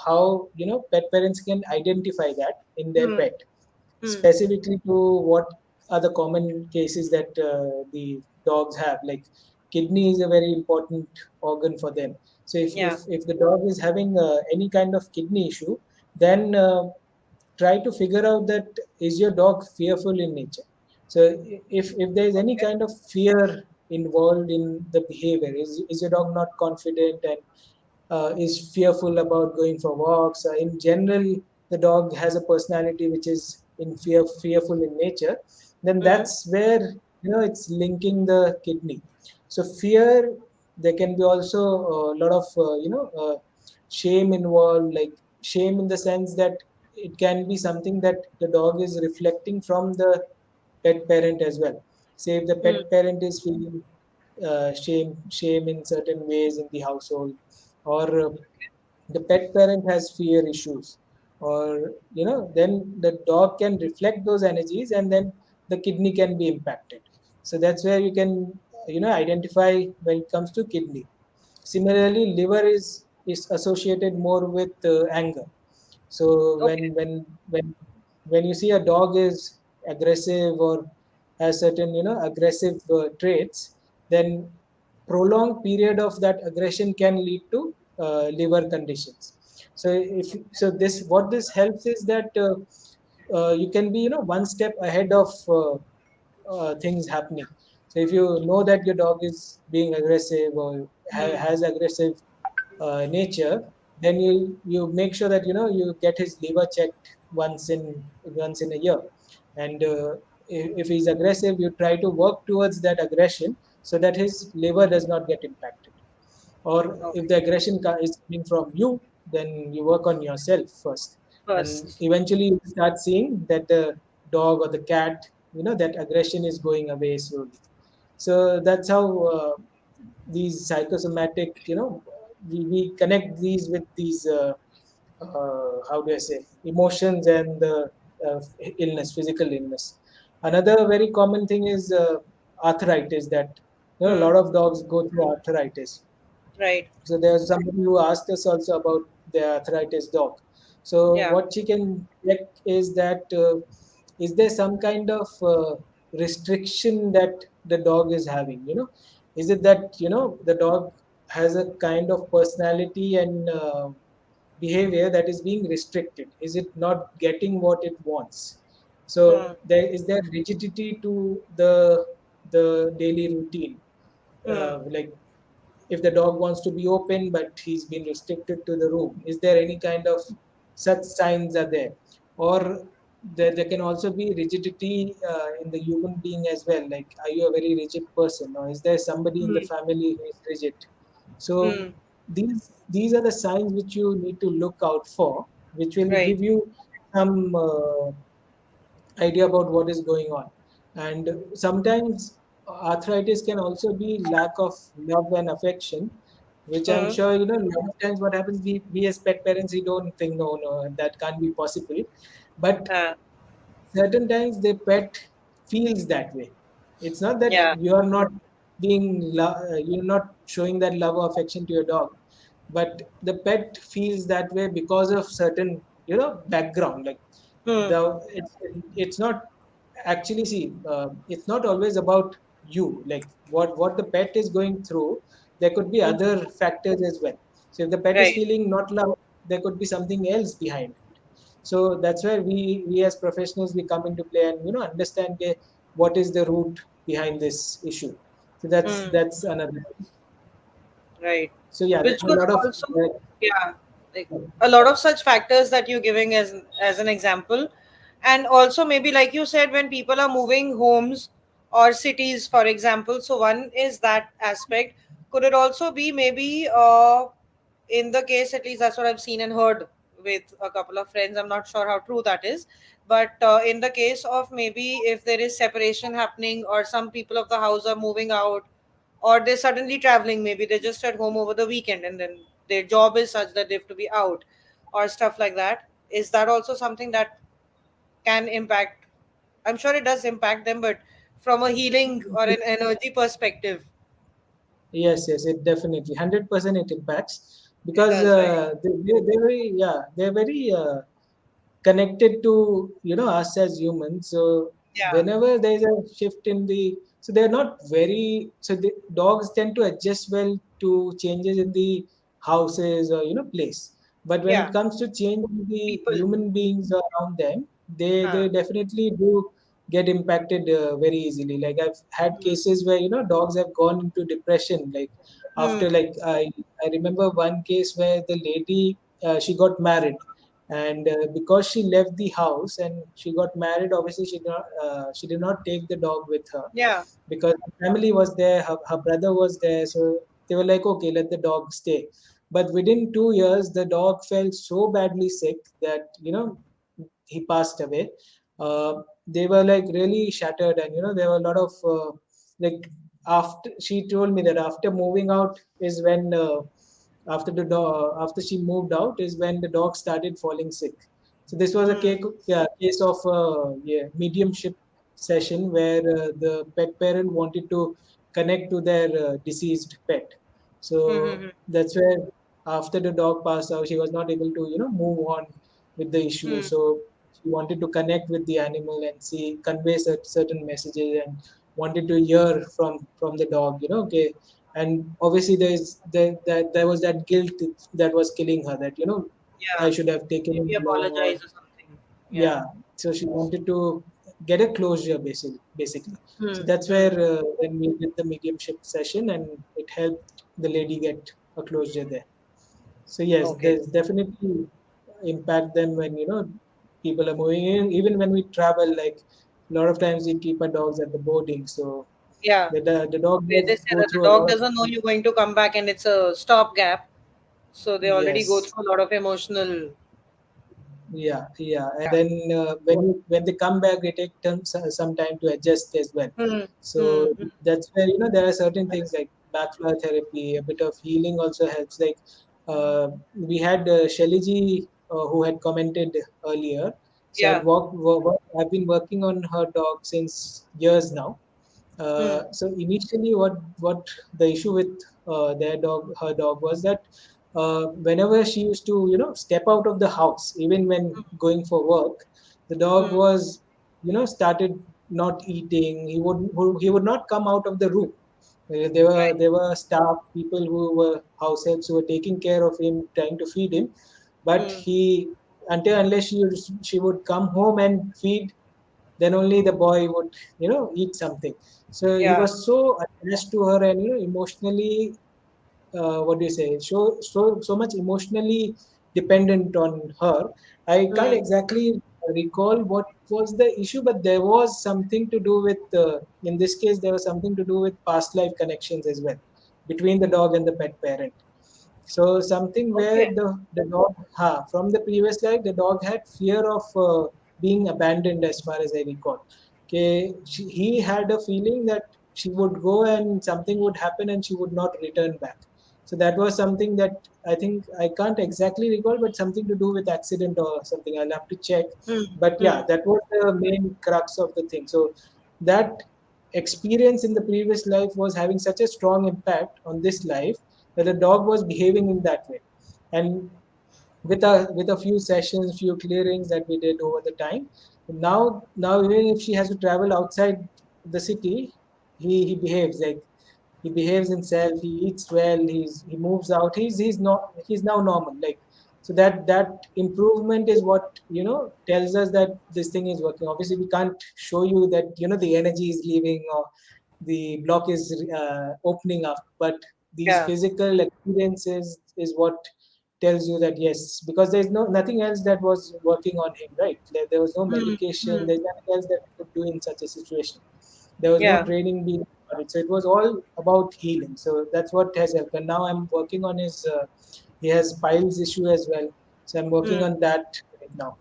how pet parents can identify that in their Hmm. pet, Hmm. specifically to what are the common cases that the dogs have. Like kidney is a very important organ for them. So Yeah. if the dog is having any kind of kidney issue, then try to figure out that is your dog fearful in nature. So if there is any Okay. kind of fear involved in the behavior, is your dog not confident and is fearful about going for walks. In general, the dog has a personality which is fearful in nature. Then Hmm. that's where it's linking the kidney. So fear, there can be also a lot of shame involved, like shame in the sense that it can be something that the dog is reflecting from the pet parent as well. Say if the pet Hmm. parent is feeling shame in certain ways in the household, or the pet parent has fear issues, or then the dog can reflect those energies, and then the kidney can be impacted. So that's where you can identify when it comes to kidney. Similarly, liver is associated more with anger. So Okay. when you see a dog is aggressive or has certain aggressive traits, then prolonged period of that aggression can lead to liver conditions. So if so this what this helps is that you can be one step ahead of things happening. So if you know that your dog is being aggressive or Hmm. has aggressive nature, then you make sure that you get his liver checked once in a year. And if he's aggressive, you try to work towards that aggression so that his liver does not get impacted. Or if Okay. the aggression is coming from you, then you work on yourself first, and First. eventually you start seeing that the dog or the cat, that aggression is going away slowly. So that's how these psychosomatic, we connect these with these how do I say, emotions and uh, illness, physical illness. Another very common thing is arthritis, that a Hmm. lot of dogs go through arthritis. Right. So there's somebody who asked us also about the arthritis dog. So Yeah. what she can check is that is there some kind of restriction that the dog is having, is it that the dog has a kind of personality and behavior that is being restricted? Is it not getting what it wants? So Hmm. there rigidity to the daily routine? Hmm. Like if the dog wants to be open but he's been restricted to the room, is there any kind of such signs are there? Or there can also be rigidity in the human being as well, like are you a very rigid person, or is there somebody in the Hmm. family who is rigid? So Hmm. these are the signs which you need to look out for, which will Right. give you some idea about what is going on. And sometimes arthritis can also be lack of love and affection, which I'm Hmm. sure a lot of times what happens, we as pet parents, we don't think, no, that can't be possible. But Uh, certain times the pet feels that way. It's not that yeah. you're not showing that love or affection to your dog, but the pet feels that way because of certain background. Like Hmm. the it's not actually, see, it's not always about you, like what the pet is going through. There could be Hmm. other factors as well. So if the pet is Right. feeling not love, there could be something else behind it. So that's where we as professionals, we come into play and understand what is the root behind this issue. So Hmm. that's another thing. Right. So yeah, Which there's a could lot of also, yeah, like a lot of such factors that you're giving as an example. And also maybe like you said, when people are moving homes or cities, for example, so one is that aspect. Could it also be maybe in the case, at least that's what I've seen and heard with a couple of friends, I'm not sure how true that is, but in the case of maybe if there is separation happening or some people of the house are moving out, or they're suddenly traveling, maybe they're just at home over the weekend and then their job is such that they have to be out or stuff like that, is that also something that can impact? I'm sure it does impact them, but from a healing or an energy perspective, yes, it definitely 100% it impacts, it because does, right? they're very, yeah, they're very connected to us as humans. So Yeah. whenever there is a shift in the, so they're not very, so the dogs tend to adjust well to changes in the houses or place. But when Yeah. it comes to change in the People. human beings around them, they Huh. definitely do get impacted very easily. Like I've had Hmm. cases where dogs have gone into depression, like Hmm. after, like I remember one case where the lady, she got married, and because she left the house and she got married, obviously she did not take the dog with her, Yeah. because the family was there, her brother was there, so they were like, okay, let the dog stay. But within 2 years the dog fell so badly sick that he passed away, they were like really shattered, and there were a lot of like after she told me that after moving out is when after she moved out is when the dog started falling sick. So this was a Hmm. case of mediumship session where the pet parent wanted to connect to their deceased pet. So Hmm. that's where after the dog passed out, she was not able to move on with the issue. Hmm. So she wanted to connect with the animal and see convey certain messages, and wanted to hear from the dog. Okay, and obviously there was that guilt that was killing her, that I Yeah. should have taken him Maybe along, or apologize or something. Yeah. yeah. So she wanted to get a closure, basically. So Hmm. that's Hmm. where when we did the mediumship session, and it helped the lady get a closure there. So yes, Okay. there's definitely impact them when people are moving in. Even when we travel, like a lot of times we keep our dogs at the boarding, so Yeah. the dog Where they does say go that the through a dog lot of. doesn't know you're going to come back and it's a stopgap. So they already go Yes. through a lot of emotional. Yeah, and Yeah. then when they come back, they take some time to adjust as well. Hmm. Hmm. So Hmm. that's where there are certain things like backflow therapy, a bit of healing also helps. Like we had Shelly ji, who had commented earlier. So Yeah. I've been working on her dog since years now. Hmm. So initially, what the issue with her dog was that whenever she used to step out of the house, even when going for work, the dog Hmm. was started not eating. He would not come out of the room. Right. There were staff people who were house helps who were taking care of him, trying to feed him, but Hmm. he unless she would come home and feed, then only the boy would eat something. So he Yeah. was so attached to her, and emotionally, what do you say, so much emotionally dependent on her. I can't Hmm. exactly recall what was the issue, but there was something to do with in this case there was something to do with past life connections as well, between the dog and the pet parent. So something where Okay. the dog, from the previous life, the dog had fear of being abandoned, as far as I recall. Okay, he had a feeling that she would go and something would happen and she would not return back. So that was something that I think I can't exactly recall, but something to do with accident or something. I'll have to check. Hmm. But Hmm. yeah, that was the main crux of the thing. So that experience in the previous life was having such a strong impact on this life that the dog was behaving in that way. And with a few sessions, few clearings that we did over the time, now even if she has to travel outside the city, he behaves like he behaves himself. He eats well. He moves out. He's now normal. Like, so that improvement is what tells us that this thing is working. Obviously, we can't show you that the energy is leaving or the block is opening up, but these Yeah. physical experiences is what tells you that yes, because there's nothing else that was working on him, right? There was no Hmm. medication. Hmm. There's nothing else that we could do in such a situation. There was no Yeah. training being started. So it was all about healing. So that's what has helped. And now I'm working on his, he has piles issue as well. So I'm working Hmm. on that right now.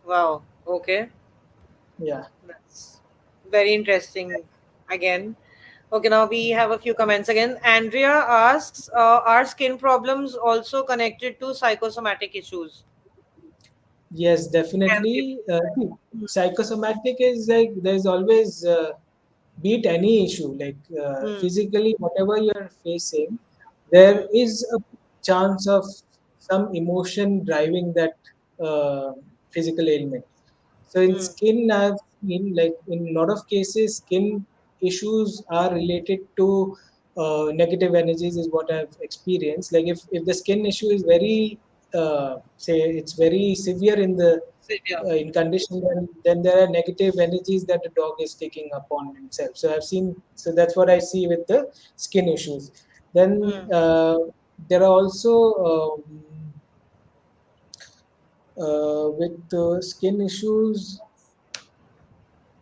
Wow. Okay. Yeah. That's very interesting again. Okay, now we have a few comments again. Andrea asks, are skin problems also connected to psychosomatic issues? Yes, Can they definitely. See, be? psychosomatic is like there's always, be it any issue, like Hmm. physically, whatever you're facing, there Hmm. is a chance of some emotion driving that physical ailment. So in Hmm. skin, I've seen like in a lot of cases, skin issues are related to negative energies, is what I've experienced. Like if the skin issue is very, say it's very severe in the Severe. in condition, then there are negative energies that the dog is taking upon himself. So I've seen, so that's what I see with the skin issues. Then Hmm. there are also with skin issues,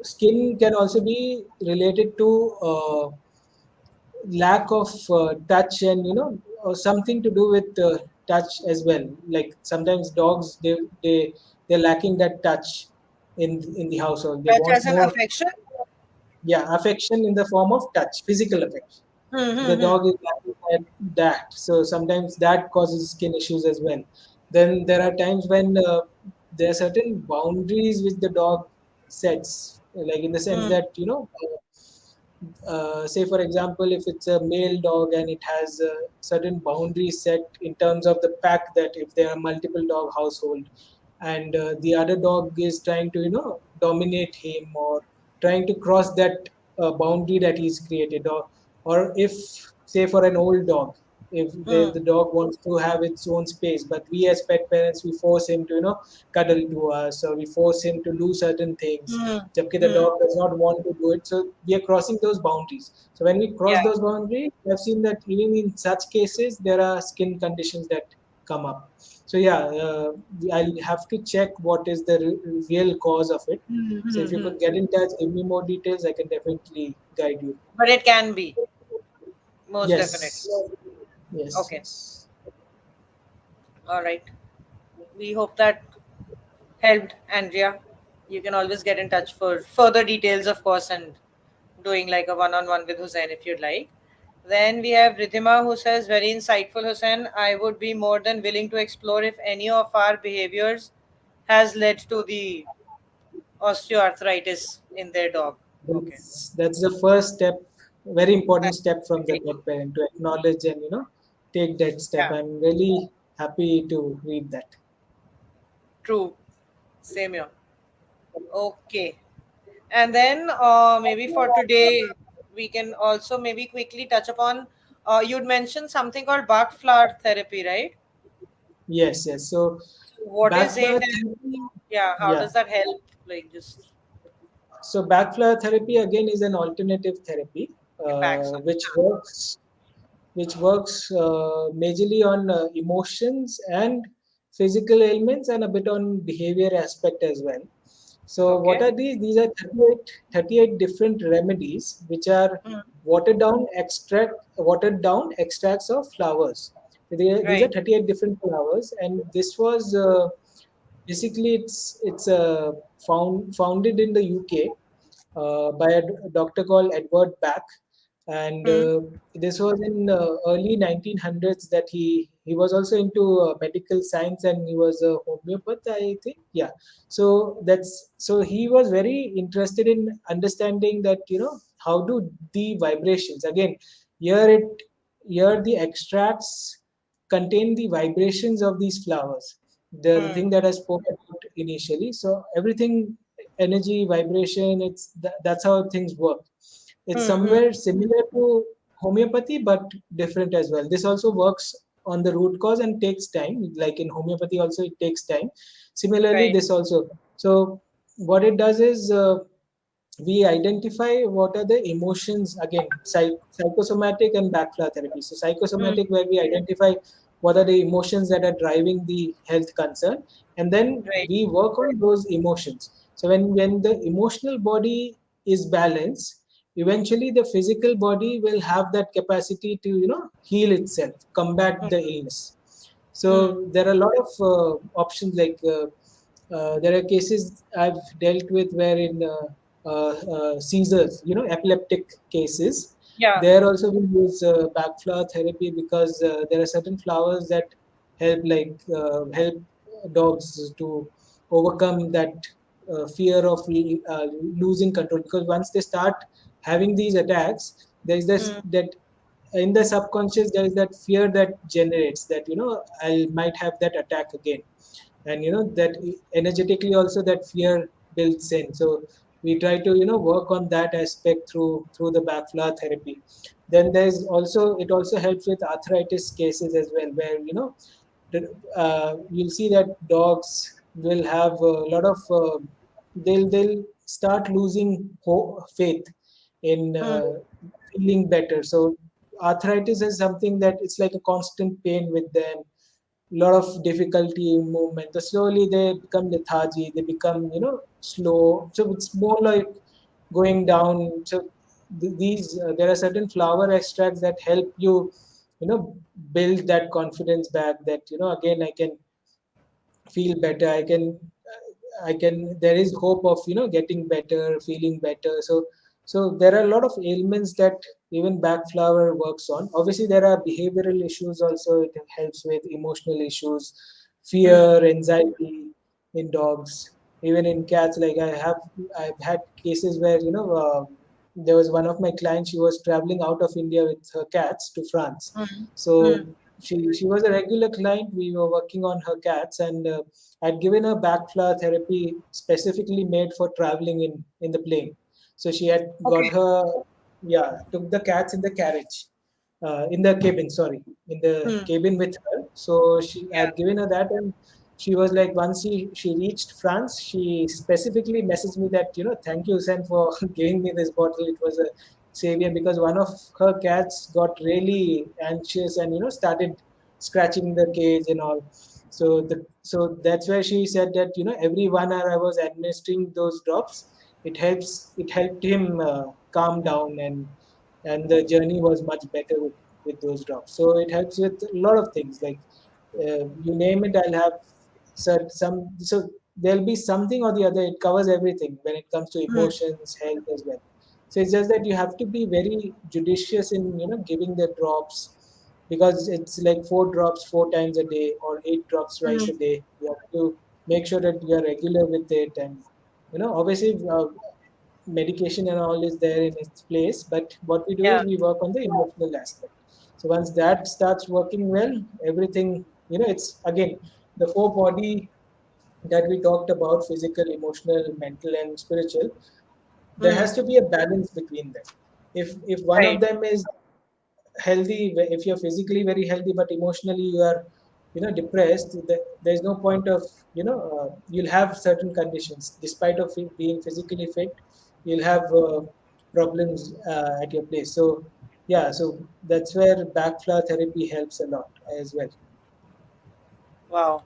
skin can also be related to lack of touch, and or something to do with touch as well. Like sometimes dogs, they they're lacking that touch in the household. They Touch want as an more, affection. yeah, affection in the form of touch, physical affection. Hmm, The hmm, hmm. dog is lacking that, so sometimes that causes skin issues as well. Then there are times when there are certain boundaries which the dog sets, like in the sense Hmm, that say for example, if it's a male dog and it has a certain boundaries set in terms of the pack, that if there are multiple dog household and the other dog is trying to dominate him or trying to cross that boundary that he's created, or if say for an old dog, if hmm, the dog wants to have its own space, but we as pet parents, we force him to cuddle to us, or we force him to do certain things, hmm, jabki the hmm. dog does not want to do it. So we are crossing those boundaries. So when we cross Yeah. those boundaries, I've seen that even in such cases there are skin conditions that come up. So yeah, I'll have to check what is the real cause of it. Hmm, So hmm, if you hmm. could get in touch, give me more details, I can definitely guide you. But it can be, most definitely. Yes, yes, Okay. yes. All right. We hope that helped, Andrea. You can always get in touch for further details, of course, and doing like a one-on-one with Hussein if you'd like. Then we have Ridhima who says, very insightful, Hussein. I would be more than willing to explore if any of our behaviors has led to the osteoarthritis in their dog. Okay. That's the first step, very important step from the Absolutely. pet parent, to acknowledge and take that step. Yeah, I'm really happy to read that. true. Same here. Okay. And then maybe for today, we can also maybe quickly touch upon. You'd mentioned something called Bach flower therapy, right? Yes, yes. So What is it? backflow And therapy, yeah, how yeah. does that help? Like just So backflow therapy again is an alternative therapy, back. Sorry. which works majorly on emotions and physical ailments, and a bit on behavior aspect as well. So what Okay. are these? These are 38 different remedies which are Hmm. watered down extracts of flowers. These are Right. 38 different flowers, and this was basically it's founded in the UK by a doctor called Edward Bach, and Hmm. this was in early 1900s that he was also into medical science, and he was a homeopath, I think. Yeah. So he was very interested in understanding that how do the vibrations, again, here it here the extracts contain the vibrations of these flowers, the Hmm. thing that I spoke about initially. So everything, energy, vibration, that's how things work. It's Hmm. Hmm. somewhere similar to homeopathy, but different as well. This also works on the root cause and takes time. Like in homeopathy, also it takes time. Similarly, Right. this also. So what it does is we identify what are the emotions, again, psychosomatic and backflow therapy. So Hmm. psychosomatic, where we identify what are the emotions that are driving the health concern, and then Right. we work on those emotions. So when the emotional body is balanced, eventually the physical body will have that capacity to heal itself, combat the illness. Hmm. So there are a lot of options, like there are cases I've dealt with wherein seizures, epileptic cases. Yeah. There also we use backflower therapy, because there are certain flowers that help dogs to overcome that fear of losing control. Because once they start having these attacks, there is this Hmm. that in the subconscious there is that fear that generates that I might have that attack again, and that energetically also that fear builds in. So we try to work on that aspect through the backflower therapy. Then there's also, it also helps with arthritis cases as well, where you'll see that dogs will have a lot of they'll start losing faith in Hmm. feeling better. So arthritis is something that it's like a constant pain with them, lot of difficulty in movement. So slowly they become lethargy, they become slow. So it's more like going down. So there are certain flower extracts that help you build that confidence back, that again I can feel better, I can I can, there is hope of, getting better, feeling better. So there are a lot of ailments that even backflower works on. Obviously, there are behavioral issues also. It helps with emotional issues, Hmm. fear, anxiety in dogs, even in cats. Like I've had cases where, there was one of my clients. She was traveling out of India with her cats to France. Hmm. Hmm. So she was a regular client. We were working on her cats, and I'd given her backflow therapy specifically made for traveling in the plane. So she had got Okay. her, yeah, took the cats in the carriage, in the cabin, sorry, in the Hmm. cabin with her. So she Yeah. had given her that, and she was like, once she reached France, she specifically messaged me that, thank you, Husein, for giving me this bottle. It was a savior, because one of her cats got really anxious and, started scratching the cage and all. So that's where she said that, every 1 hour I was administering those drops. It helped him calm down, and the journey was much better with those drops. So it helps with a lot of things, like, you name it, I'll have so there'll be something or the other. It covers everything when it comes to Hmm. emotions, health as well. So it's just that you have to be very judicious in, giving the drops, because it's like 4 drops 4 times a day or 8 drops twice Hmm. a day. You have to make sure that you are regular with it, and, obviously, medication and all is there in its place, but what we do Yeah. is we work on the emotional aspect. So once that starts working well, everything, it's again the 4 body that we talked about: physical, emotional, mental, and spiritual. There Hmm. has to be a balance between them. If one of Right. them is healthy, if you're physically very healthy but emotionally you are, depressed, there's no point of, you'll have certain conditions despite of being physically fit. You'll have problems at your place. So yeah, so that's where backflow therapy helps a lot as well. Wow.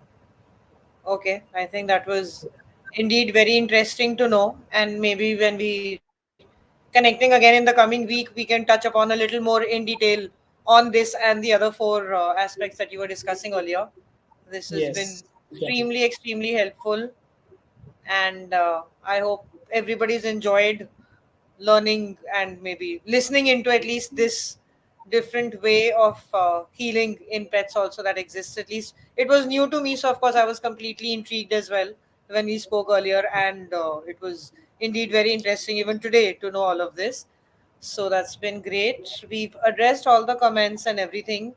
Okay. I think that was indeed very interesting to know. And maybe when we connecting again in the coming week, we can touch upon a little more in detail on this and the other four aspects that you were discussing earlier. This has been Yes, definitely. extremely, extremely helpful. And I hope everybody's enjoyed learning and maybe listening into at least this different way of healing in pets also that exists. At least it was new to me, so of course I was completely intrigued as well when we spoke earlier, and it was indeed very interesting even today to know all of this. So that's been great. We've addressed all the comments and everything.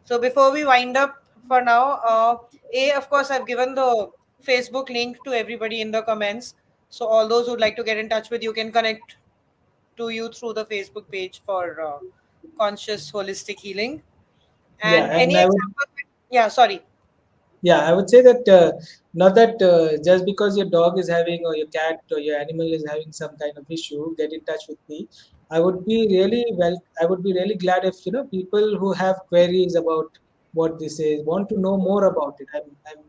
So before we wind up for now, of course, I've given the Facebook link to everybody in the comments. So all those who'd like to get in touch with you can connect to you through the Facebook page for conscious holistic healing. Yeah, And and any I would, example? Yeah, sorry. yeah, I would say that, not that, just because your dog is having, or your cat or your animal is having some kind of issue, get in touch with me. I would be really glad if, people who have queries about what this is, want to know more about it. I'm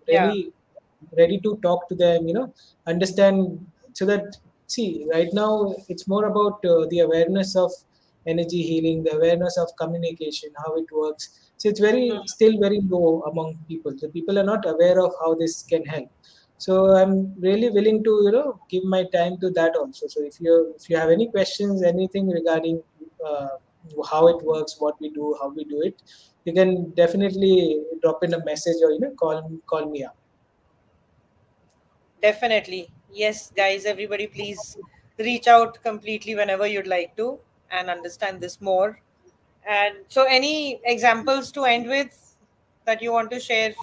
Yeah. really ready to talk to them, understand, so that, see, right now it's more about the awareness of energy healing, the awareness of communication, how it works. So it's very, Hmm. still very low among people. So people are not aware of how this can help. So I'm really willing to, give my time to that also. So if you have any questions, anything regarding uh, how it works, what we do, how we do it, you can definitely drop in a message, or, call me up. Definitely. Yes, guys, everybody, please reach out completely whenever you'd like to and understand this more. And so, any examples to end with that you want to share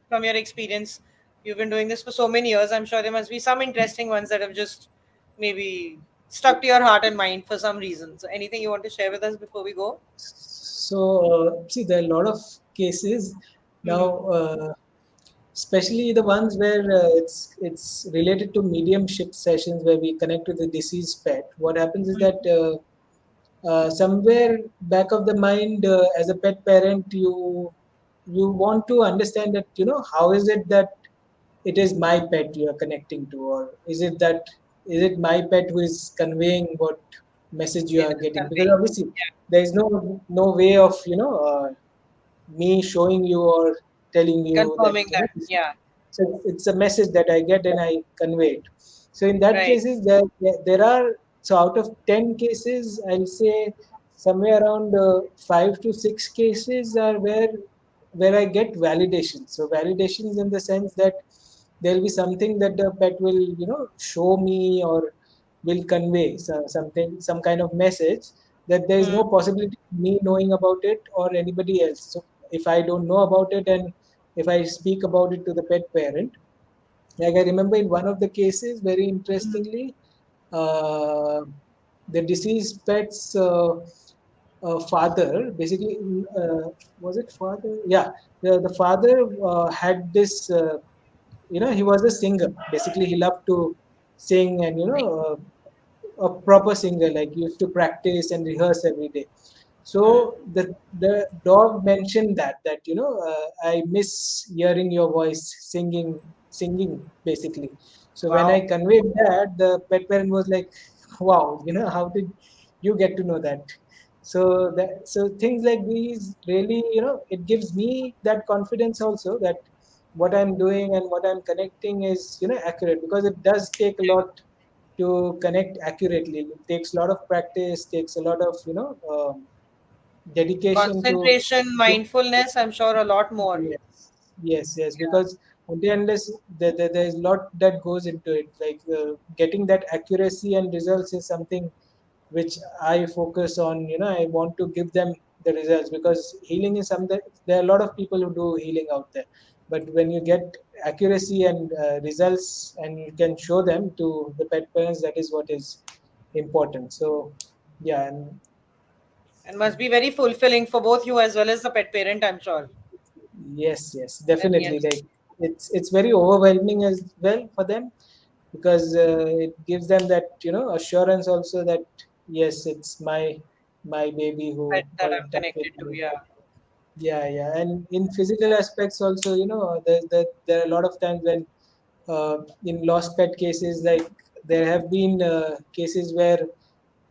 from your experience? You've been doing this for so many years. I'm sure there must be some interesting ones that have just maybe stuck to your heart and mind for some reason. So, anything you want to share with us before we go? So, see, there are a lot of cases now, Hmm. especially the ones where it's related to mediumship sessions where we connect with the deceased pet. What happens is that, somewhere back of the mind, as a pet parent, you want to understand that, how is it that it is my pet you are connecting to, or is it my pet who is conveying what message you It are is getting, because conveying. obviously Yeah. there is no way of, me showing you or telling you that, Confirming that. Yeah. So it's a message that I get and I convey it. So in that Right. cases, there are, so out of 10 cases, I'll say somewhere around 5 to 6 cases are where I get validation. So validations in the sense that there'll be something that the pet will, show me or will convey, so something, some kind of message that there is Hmm. no possibility of me knowing about it or anybody else. So if I don't know about it and if I speak about it to the pet parent, like I remember in one of the cases, very interestingly, uh, the deceased pet's father, basically, was it father? Yeah, the father had this. He was a singer. Basically, he loved to sing, and a proper singer, like used to practice and rehearse every day. Hmm. So the dog mentioned that I miss hearing your voice singing basically. So when I Wow. conveyed that, the pet parent was like, wow, how did you get to know that? So things like these really, it gives me that confidence also that what I'm doing and what I'm connecting is accurate, because it does take a lot to connect accurately. It takes a lot of practice, takes a lot of dedication to. Concentration, mindfulness, I'm sure a lot more. Yes, yes, Yeah. because until unless there's a lot that goes into it, like getting that accuracy and results is something which I focus on. I want to give them the results, because healing is something. There are a lot of people who do healing out there, but when you get accuracy and results, and you can show them to the pet parents, that is what is important. So, yeah, and And must be very fulfilling for both you as well as the pet parent, I'm sure. yes, At the definitely. end. Like it's very overwhelming as well for them, because it gives them that assurance also that yes, it's my baby who Pet that got I'm in touch with connected to, me. yeah. Yeah, and in physical aspects also, there are a lot of times when in lost pet cases, like there have been cases where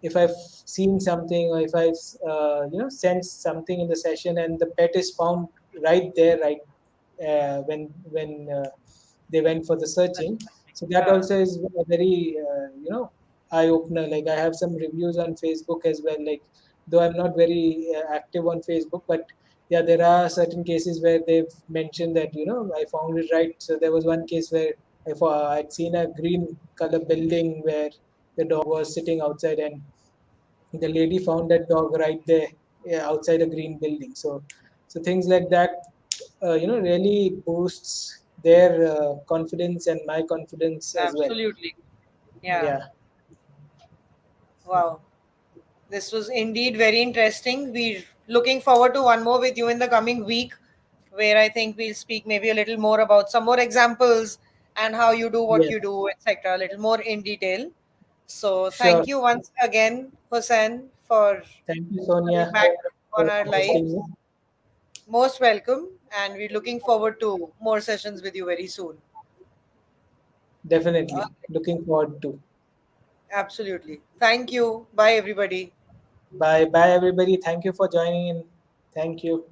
if I've seen something, or if I've sensed something in the session, and the pet is found right there, right when they went for the That's searching. So that yeah. also is a very eye opener. Like I have some reviews on Facebook as well. Like though I'm not very active on Facebook, but yeah, there are certain cases where they've mentioned that I found it right. So there was one case where I'd seen a green color building where the dog was sitting outside, and the lady found that dog right there, yeah, outside a green building. So things like that really boosts their confidence and my confidence as well. Absolutely. Yeah. Yeah, Wow. This was indeed very interesting. We're looking forward to one more with you in the coming week, where I think we'll speak maybe a little more about some more examples and how you do what yes, you do, etc. A little more in detail. So sure. thank you once again, Hussein, for Thank you, Sonia, coming back on for our hosting lives. me. Most welcome, and we're looking forward to more sessions with you very soon. Definitely Okay, looking forward to. absolutely. Thank you. Bye, everybody. Bye, bye, everybody. Thank you for joining in. Thank you.